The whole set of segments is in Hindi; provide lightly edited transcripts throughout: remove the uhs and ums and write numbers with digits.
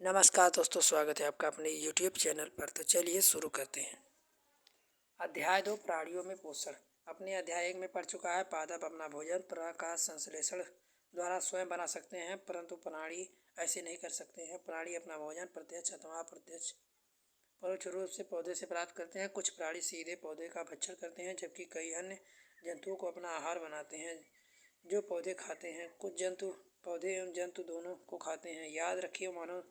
नमस्कार दोस्तों, स्वागत है आपका अपने YouTube चैनल पर। तो चलिए शुरू करते हैं। अध्याय 2, प्राणियों में पोषण। अपने अध्याय 1 में पढ़ चुका है पादप अपना भोजन प्रकाश संश्लेषण द्वारा स्वयं बना सकते हैं, परंतु प्राणी ऐसे नहीं कर सकते हैं। प्राणी अपना भोजन प्रत्यक्ष अथवा अप्रत्यक्ष परोक्ष रूप से पौधे से प्राप्त करते हैं। कुछ प्राणी सीधे पौधे का भक्षण करते हैं, जबकि कई अन्य जंतुओं को अपना आहार बनाते हैं जो पौधे खाते हैं। कुछ जंतु पौधे एवं जंतु दोनों को खाते हैं। याद रखिए, मानव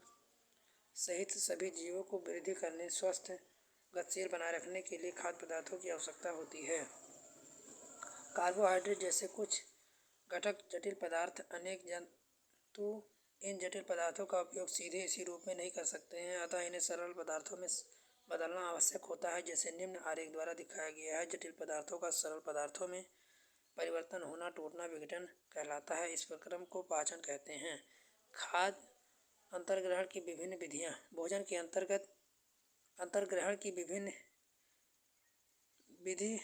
सहित सभी जीवों को वृद्धि करने, स्वस्थ गतिशील बनाए रखने के लिए खाद्य पदार्थों की आवश्यकता होती है। कार्बोहाइड्रेट जैसे कुछ घटक जटिल पदार्थ अनेक जंतु इन जटिल पदार्थों का उपयोग सीधे इसी रूप में नहीं कर सकते हैं, अतः इन्हें सरल पदार्थों में बदलना आवश्यक होता है, जैसे निम्न आरेख द्वारा दिखाया गया है। जटिल पदार्थों का सरल पदार्थों में परिवर्तन होना टूटना विघटन कहलाता है। इस प्रक्रम को पाचन कहते हैं। खाद्य अंतर्ग्रहण की विभिन्न विधियाँ। भोजन के अंतर्ग्रहण की विभिन्न विधि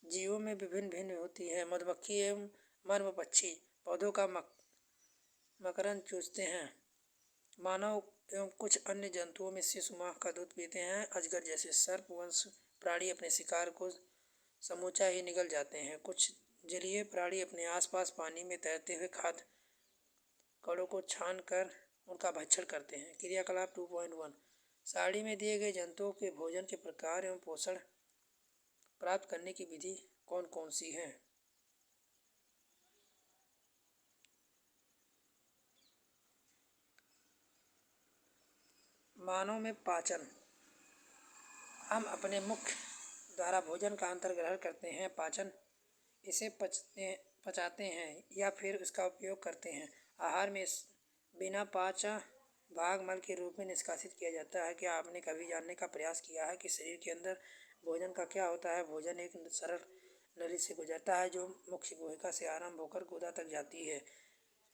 जीवों में विभिन्न भिन्न होती है। मधुमक्खी एवं मर्म पक्षी पौधों का मकरंद चूसते हैं। मानव एवं कुछ अन्य जंतुओं में शिशु माँ का दूध पीते हैं। अजगर जैसे सर्प वंश प्राणी अपने शिकार को समूचा ही निगल जाते हैं। कुछ जलीय प्राणी अपने आसपास पानी में तैरते हुए खाद्य कणों को छान कर उनका भक्षण करते हैं। क्रियाकलाप 2.1। सारणी में दिए गए जंतुओं के भोजन के प्रकार एवं पोषण प्राप्त करने की विधि कौन कौन सी है? मानव में पाचन। हम अपने मुख द्वारा भोजन का अंतर्ग्रहण करते हैं। पाचन इसे पचाते हैं या फिर इसका उपयोग करते हैं। आहार में बिना पाचा भाग मल के रूप में निष्कासित किया जाता है। क्या आपने कभी जानने का प्रयास किया है कि शरीर के अंदर भोजन का क्या होता है? भोजन एक सरल नली से गुजरता है जो मुख्य गुहिका से आरंभ होकर गुदा तक जाती है।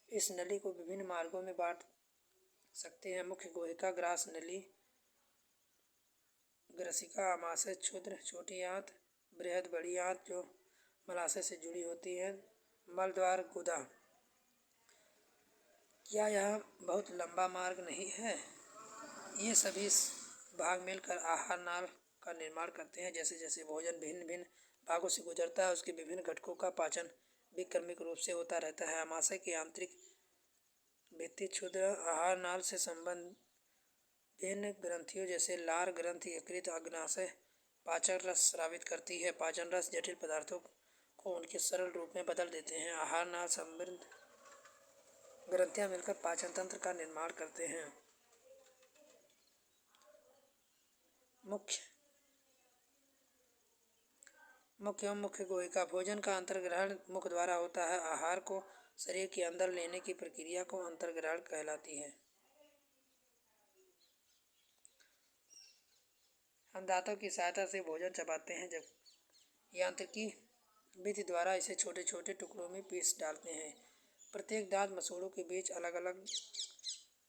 इस नली को विभिन्न मार्गों में बांट सकते हैं। मुख्य गुहिका, ग्रास नली, ग्रसिका, आमाशय, क्षुद्र छोटी आंत, बृहद बड़ी आंत जो मलाशय से जुड़ी होती है, मल द्वार, गुदा। क्या यह बहुत लंबा मार्ग नहीं है? ये सभी भाग मिलकर आहार नाल का निर्माण करते हैं। जैसे जैसे भोजन भिन्न भिन्न भागों से गुजरता है, उसके विभिन्न घटकों का पाचन विक्रमिक रूप से होता रहता है। आमाशय की आंतरिक भित्ति क्षुद्र आहार नाल से संबंध विभिन्न ग्रंथियों जैसे लार ग्रंथि, यकृत, अग्नाशय पाचन रस स्रावित करती है। पाचन रस जटिल पदार्थों को उनके सरल रूप में बदल देते हैं। आहार नाल संबंध ग्रंथियां मिलकर पाचन तंत्र का निर्माण करते हैं। मुख्य एवं मुख्य गुहिका। भोजन का अंतर्ग्रहण मुख द्वारा होता है। आहार को शरीर के अंदर लेने की प्रक्रिया को अंतर्ग्रहण कहलाती है। हम दांतों की सहायता से भोजन चबाते हैं, जब यांत्रिकी विधि द्वारा इसे छोटे छोटे टुकड़ों में पीस डालते हैं। प्रत्येक दांत मसूड़ों के बीच अलग अलग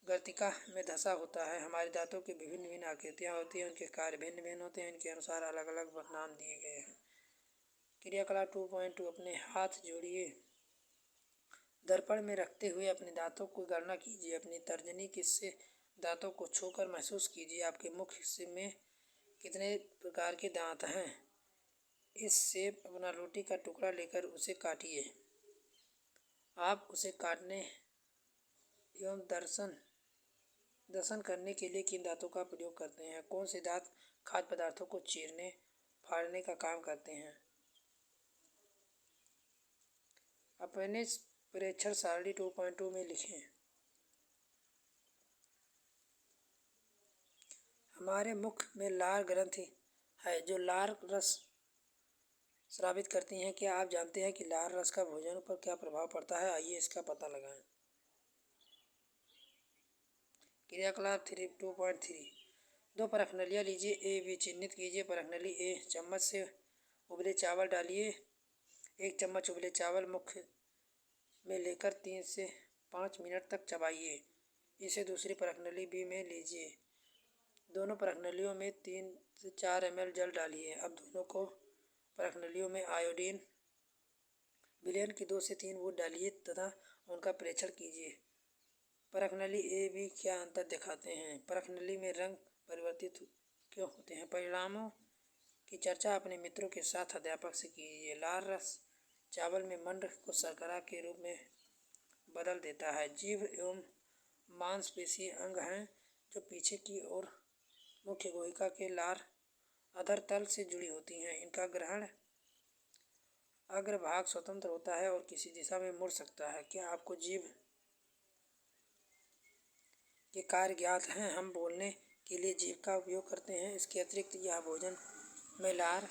गर्तिका में धंसा होता है। हमारे दांतों की विभिन्न भिन्न आकृतियाँ होती हैं, उनके कार्य भिन्न भिन्न होते हैं, इनके अनुसार अलग अलग नाम दिए गए हैं। क्रियाकलाप 2.2। अपने हाथ जोड़िए। दर्पण में रखते हुए अपने दांतों की गणना कीजिए। अपनी तर्जनी से दांतों को छूकर महसूस कीजिए। आपके मुख हिस्से में कितने प्रकार के दांत हैं? इससे अपना रोटी का टुकड़ा लेकर उसे काटिए। आप उसे काटने एवं दर्शन करने के लिए किन दांतों का प्रयोग करते हैं? कौन से दांत खाद्य पदार्थों को चीरने फाड़ने का काम करते हैं? अपने प्रेक्षण सारणी 2.2 में लिखें। हमारे मुख में लार ग्रंथि है जो लार रस स्रावित करती हैं। क्या आप जानते हैं कि लार रस का भोजन पर क्या प्रभाव पड़ता है? आइए इसका पता लगाएं। क्रियाकलाप 2.3। दो परखनलियाँ लीजिए। ए बी चिन्हित कीजिए। परखनली ए, चम्मच से उबले चावल डालिए। 1 चम्मच उबले चावल मुख में लेकर 3 से 5 मिनट तक चबाइए। इसे दूसरी परखनली बी में लीजिए। दोनों परखनलियों में 3 से 4 ml जल डालिए। अब दोनों को परखनलियों में आयोडीन विलयन की 2 से 3 बूंद डालिए तथा उनका प्रेक्षण कीजिए। परखनली ए बी क्या अंतर दिखाते हैं? परखनली में रंग परिवर्तित क्यों होते हैं? परिणामों की चर्चा अपने मित्रों के साथ अध्यापक से कीजिए। लाल रस चावल में मंड को शर्करा के रूप में बदल देता है। जीभ एवं मांसपेशी अंग हैं जो पीछे की ओर मुख्य गुहिका के लार अधर तल से जुड़ी होती हैं। इनका ग्रहण अग्रभाग स्वतंत्र होता है और किसी दिशा में मुड़ सकता है। क्या आपको जीभ के कार्य ज्ञात हैं? हम बोलने के लिए जीभ का उपयोग करते हैं। इसके अतिरिक्त यह भोजन में लार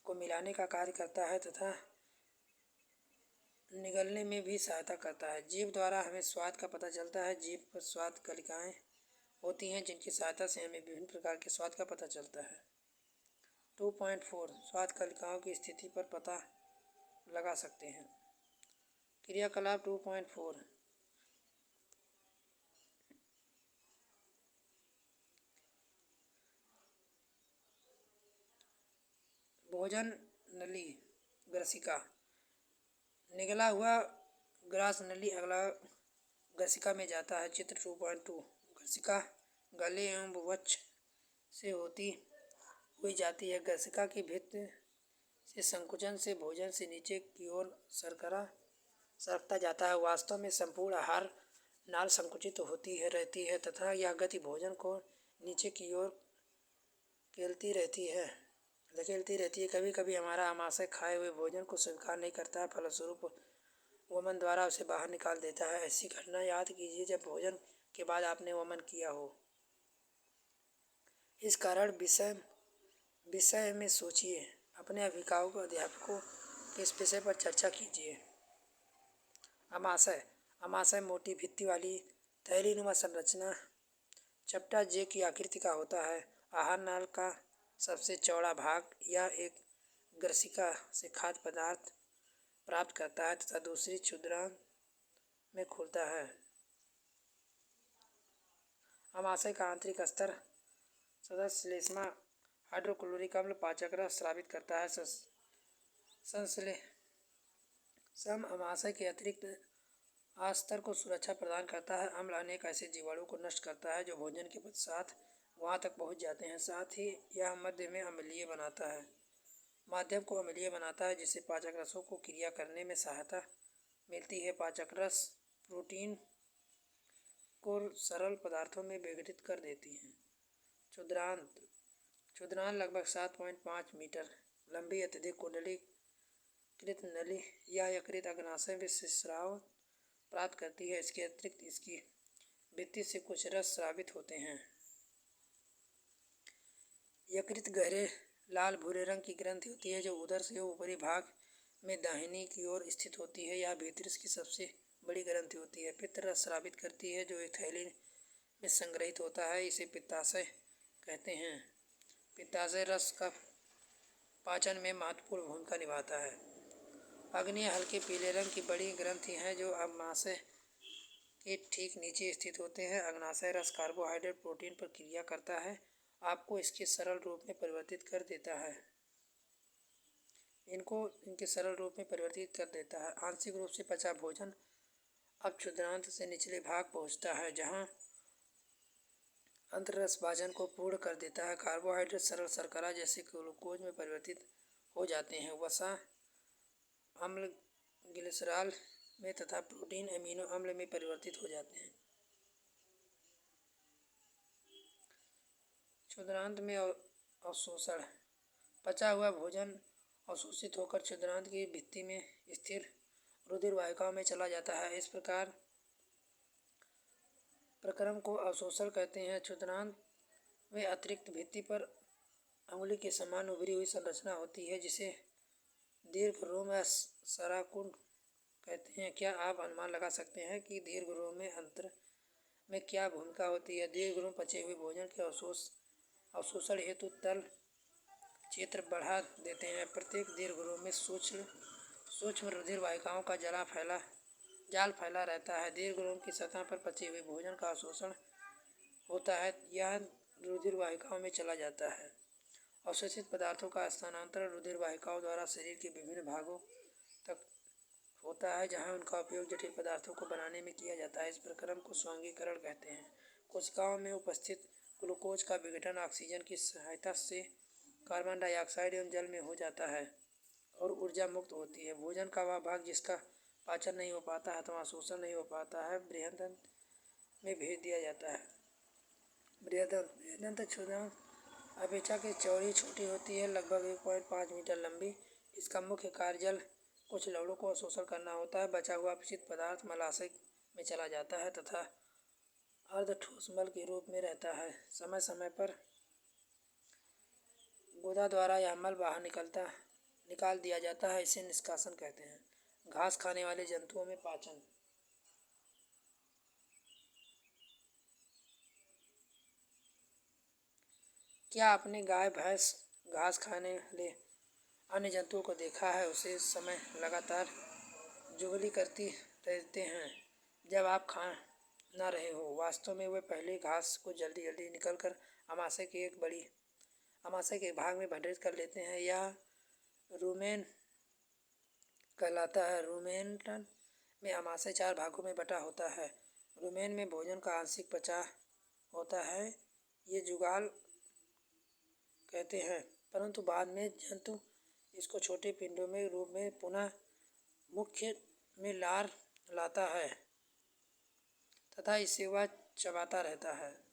को मिलाने का कार्य करता है तथा निगलने में भी सहायता करता है। जीभ द्वारा हमें स्वाद का पता चलता है। जीभ पर स्वाद कलिकाएं होती हैं जिनकी सहायता से हमें विभिन्न प्रकार के स्वाद का पता चलता है। 2.4 स्वाद कलिकाओं की स्थिति पर पता लगा सकते हैं। क्रियाकलाप 2.4 भोजन नली ग्रसिका। निगला हुआ ग्रास नली अगला ग्रसिका में जाता है। चित्र 2.2 ग्रसिका गले एवं वक्ष से होती हुई जाती है। ग्रसिका की भित्ति से संकुचन से भोजन से नीचे की ओर सरकता जाता है। वास्तव में संपूर्ण आहार नाल संकुचित होती रहती है तथा यह गति भोजन को नीचे की ओर धकेलती रहती है। कभी कभी हमारा आमाशय खाए हुए भोजन को स्वीकार नहीं करता है, फलस्वरूप वमन द्वारा उसे बाहर निकाल देता है। ऐसी घटना याद कीजिए जब भोजन के बाद आपने वमन किया हो। इस कारण विषय में सोचिए। अपने अध्यापकों के इस विषय पर चर्चा कीजिए। आमाशय मोटी भित्ति वाली थैलीनुमा संरचना चपटा जे की आकृति का होता है। आहार नाल का सबसे चौड़ा भाग यह एक ग्रसिका से खाद्य पदार्थ प्राप्त करता है तथा दूसरी क्षुद्रांत में खुलता है। आमाशय का आंतरिक स्तर सदस्य श्लेष्मा हाइड्रोक्लोरिक अम्ल पाचक रस स्रावित करता है। संश्लेषण आमाशय के अतिरिक्त आस्तर को सुरक्षा प्रदान करता है। अम्ल अनेक ऐसे जीवाणु को नष्ट करता है जो भोजन के पश्चात वहां तक पहुंच जाते हैं। साथ ही यह माध्यम को अम्लीय बनाता है जिससे पाचक रसों को क्रिया करने में सहायता मिलती है। पाचक रस प्रोटीन को सरल पदार्थों में विघटित कर देती हैं। क्षुद्रांत लगभग 7.5 मीटर लंबी अत्यधिक कुंडलीकृत नली या यकृत अग्नाशय से स्राव प्राप्त करती है। इसके अतिरिक्त इसकी भित्ति से कुछ रस स्रावित होते हैं। यकृत गहरे लाल भूरे रंग की ग्रंथि होती है जो उदर से ऊपरी भाग में दाहिनी की ओर स्थित होती है। यह भीतर की सबसे बड़ी ग्रंथि होती है। पित्त रस स्रावित करती है जो एक थैली में संग्रहित होता है। इसे पित्ताशय कहते हैं। पित्ताशय रस का पाचन में महत्वपूर्ण भूमिका निभाता है। अग्नीय हल्के पीले रंग की बड़ी ग्रंथि हैं जो अग्नाशय के ठीक नीचे स्थित होते हैं। अग्नाशय रस कार्बोहाइड्रेट प्रोटीन पर क्रिया करता है, आपको इसके सरल रूप में परिवर्तित कर देता है। आंशिक रूप से पचा भोजन अब क्षुद्रांत से निचले भाग पहुंचता है जहां अंतररस भाजन को पूर्ण कर देता है। कार्बोहाइड्रेट सरल शर्करा जैसे ग्लूकोज में परिवर्तित हो जाते हैं। वसा अम्ल ग्लिसरॉल में तथा प्रोटीन अमीनो अम्ल में परिवर्तित हो जाते हैं। क्षुद्रांत में अवशोषण पचा हुआ भोजन अवशोषित होकर क्षुद्रांत की भित्ति में स्थिर रुधिर वाहिकाओं में चला जाता है। इस प्रक्रम को अवशोषण कहते हैं। क्षुद्रांत में अतिरिक्त भित्ति पर अंगुली के समान उभरी हुई संरचना होती है जिसे दीर्घरोम या सराकुंड कहते हैं। क्या आप अनुमान लगा सकते हैं कि दीर्घरोम में अंतर में क्या भूमिका होती है? दीर्घरोम पचे हुए भोजन के अवशोषण हेतु तल क्षेत्र बढ़ा देते हैं। प्रत्येक दीर्घरोम में सूक्ष्म रुधिर वाहिकाओं का जाल फैला रहता है। दीर्घरोम की सतह पर पचे हुए भोजन का अवशोषण होता है। यह रुधिर वाहिकाओं में चला जाता है। अवशोषित पदार्थों का स्थानांतरण रुधिर वाहिकाओं द्वारा शरीर के विभिन्न भागों तक होता है जहाँ उनका उपयोग जटिल पदार्थों को बनाने में किया जाता है। इस प्रक्रम को स्वांगीकरण कहते हैं। कोशिकाओं में उपस्थित ग्लूकोज का विघटन ऑक्सीजन की सहायता से कार्बन डाइऑक्साइड एवं जल में हो जाता है और ऊर्जा मुक्त होती है। भोजन का वह भाग जिसका पाचन नहीं हो पाता है अथवा शोषण नहीं हो पाता है बृहदंत में भेज दिया जाता है। बृहदंत क्षुद्रांत अपेक्षाकृत चौड़ी छोटी होती है, लगभग 1.5 मीटर लंबी। इसका मुख्य कार्य जल कुछ लवणों को अवशोषण करना होता है। बचा हुआ अपशिष्ट पदार्थ मलाशय में चला जाता है तथा अर्धठोस मल के रूप में रहता है। समय समय पर गुदा द्वारा यह मल बाहर निकाल दिया जाता है, इसे निष्कासन कहते हैं। घास खाने वाले जंतुओं में पाचन। क्या आपने गाय भैंस घास खाने वाले अन्य जंतुओं को देखा है? उसे समय लगातार जुगली करती रहते हैं जब आप खा ना रहे हो। वास्तव में वे पहले घास को जल्दी जल्दी निकलकर आमाशय के भाग में भंडारित कर लेते हैं। यह रूमेन कहलाता है। रूमेंटन में आमाशय 4 भागों में बटा होता है। रूमेन में भोजन का आंशिक पचा होता है, ये जुगाल कहते हैं, परंतु बाद में जंतु इसको छोटे पिंडों में रूप में पुनः मुख्य में लाता है तथा इसे वह चबाता रहता है।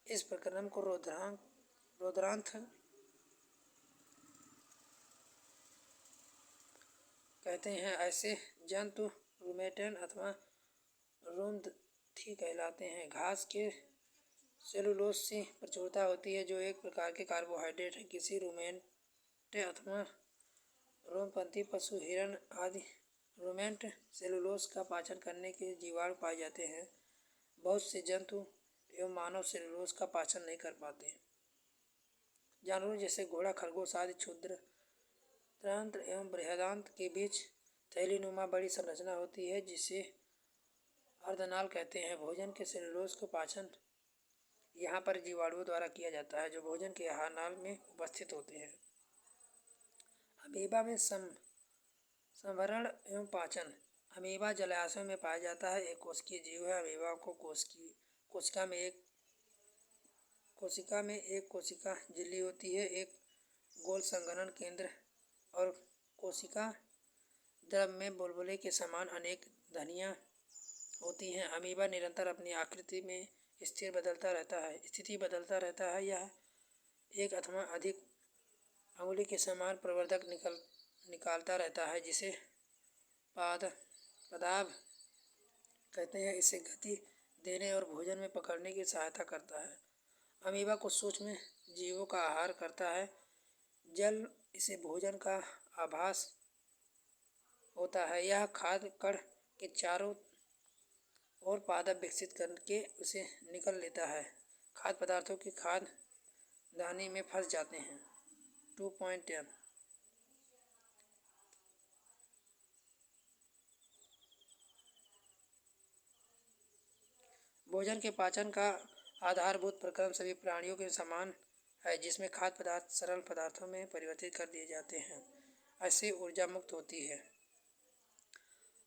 इस प्रक्रम को रोदरांत कहते हैं। ऐसे जंतु रूमेटन अथवा रुमंथी कहलाते हैं। घास के सेलुलोज से प्रचुरता होती है जो एक प्रकार के कार्बोहाइड्रेट है। किसी रूमेंट अथवा रोमपंथी पशु, हिरण आदि रूमेंट सेलुलोज का पाचन करने के जीवाणु पाए जाते हैं। बहुत से जंतु एवं मानव सेलुलोज का पाचन नहीं कर पाते। जानवरों जैसे घोड़ा, खरगोश आदि क्षुद्रांत एवं बृहदांत के बीच थैलीनुमा बड़ी संरचना होती है जिसे अर्धनाल कहते हैं। भोजन के सेलुलोज को पाचन यहाँ पर जीवाणुओं द्वारा किया जाता है जो भोजन के आहार नाल में उपस्थित होते हैं। अमीबा में संभरण एवं पाचन। अमीबा जलाशयों में पाया जाता है, एक कोशिकीय जीव है। अमीबा को कोशिका में एक कोशिका झिल्ली होती है, एक गोल संघनन केंद्र और कोशिका द्रव में बुलबुले के समान अनेक धमनियाँ होती हैं। अमीबा निरंतर अपनी आकृति में स्थिति बदलता रहता है। यह एक अथवा अधिक अंगुली के समान प्रवर्धक निकालता रहता है जिसे पदाभ कहते हैं। इसे गति देने और भोजन में पकड़ने की सहायता करता है। अमीबा कुछ सूक्ष्म जीवों का आहार करता है। जल इसे भोजन का आभास होता है। यह खाद्य कण के चारों ओर पादप विकसित करके उसे निकल लेता है। खाद्य पदार्थों की खाद्यदानी में फंस जाते हैं। 2.10 भोजन के पाचन का आधारभूत प्रक्रम सभी प्राणियों के समान है, जिसमें खाद्य पदार्थ सरल पदार्थों में परिवर्तित कर दिए जाते हैं। ऐसे ऊर्जा मुक्त होती है।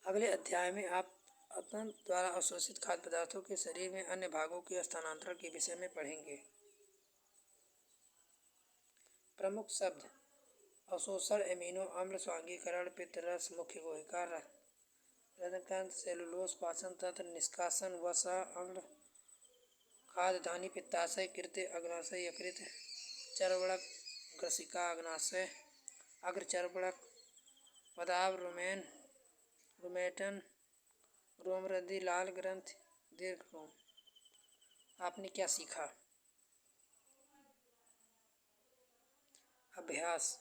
अगले अध्याय में आप अपना द्वारा अवशोषित खाद्य पदार्थों के शरीर में अन्य भागों के स्थानांतरण के विषय में पढ़ेंगे। प्रमुख शब्द: अवशोषण, एमिनो अम्ल, स्वांगीकरण, पित्तरस, मुख्य कोशिका, रंध्रकांत, सेलुलोज, पाचन तंत्र, निष्कासन, वसा, अम्ल, खाद्यधानी, पित्ताशय, कृत्य, अग्नाशय, यकृत, चर्वणक, ग्रसिका, अग्नाशय, अग्रचर्वणक, पदाभ, रूमेटन, रोमरंध्री, लाल ग्रंथि, दीर्घ रोम। आपने क्या सीखा? अभ्यास।